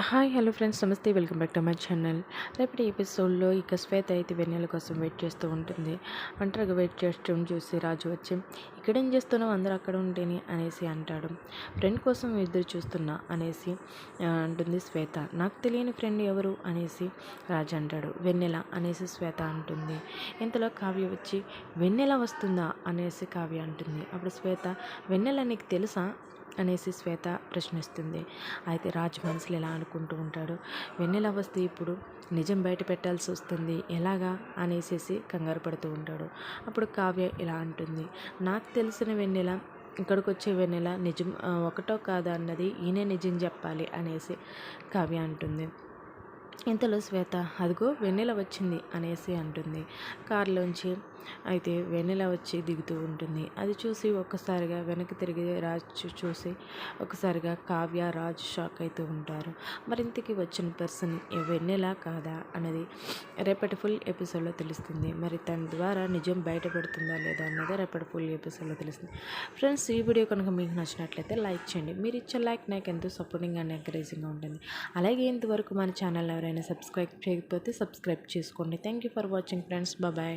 Hi hello friends, నమస్తే, welcome back to my channel. రేపటి ఎపిసోడ్లో ఇక శ్వేత అయితే వెన్నెల కోసం వెయిట్ చేస్తూ ఉంటుంది. ఒంటరిగా వెయిట్ చేస్తూ చూసి రాజు వచ్చి, ఇక్కడేం చేస్తున్నావు, అందరూ అక్కడ ఉంటేని అనేసి అంటాడు. ఫ్రెండ్ కోసం ఎదురు చూస్తున్నా అనేసి అంటుంది శ్వేత. నాకు తెలియని ఫ్రెండ్ ఎవరు అనేసి రాజు అంటాడు. వెన్నెల అనేసి శ్వేత అంటుంది. ఇంతలో కావ్య వచ్చి, వెన్నెల వస్తుందా అనేసి కావ్య అంటుంది. అప్పుడు శ్వేత, వెన్నెల నీకు తెలుసా అనేసి శ్వేత ప్రశ్నిస్తుంది. అయితే రాజు మనసులో ఎలా అనుకుంటూ ఉంటాడు, వెన్నెల వస్తే ఇప్పుడు నిజం బయట పెట్టాల్సి వస్తుంది ఎలాగా అనేసి కంగారు పడుతూ ఉంటాడు. అప్పుడు కావ్య ఇలా అంటుంది, నాకు తెలిసిన వెన్నెల, ఇక్కడికి వచ్చే వెన్నెల నిజం ఒకటో కాదా అన్నది ఈయనే నిజం చెప్పాలి అనేసి కావ్య అంటుంది. ఇంతలో శ్వేత, అదిగో వెన్నెల వచ్చింది అనేసి అంటుంది. కారులోంచి అయితే వెన్నెల వచ్చి దిగుతూ ఉంటుంది. అది చూసి ఒక్కసారిగా వెనక్కి తిరిగి రాజు చూసి ఒకసారిగా కావ్య రాజు షాక్ అవుతూ ఉంటారు. మరింతకి వచ్చిన పర్సన్ వెన్నెల కాదా అన్నది రేపటి ఫుల్ ఎపిసోడ్లో తెలుస్తుంది. మరి తన ద్వారా నిజం బయటపడుతుందా లేదా అన్నది రేపటి ఫుల్ ఎపిసోడ్లో తెలుస్తుంది. ఫ్రెండ్స్, ఈ వీడియో కనుక మీకు నచ్చినట్లయితే లైక్ చేయండి. మీరు ఇచ్చే లైక్ నాకు ఎంతో సపోర్టింగ్ అండ్ ఎంకరేజింగ్గా ఉంటుంది. అలాగే ఇంతవరకు మన ఛానల్ ఎవరైనా సబ్స్క్రైబ్ చేయకపోతే సబ్స్క్రైబ్ చేసుకోండి. Thank you for watching friends. Bye.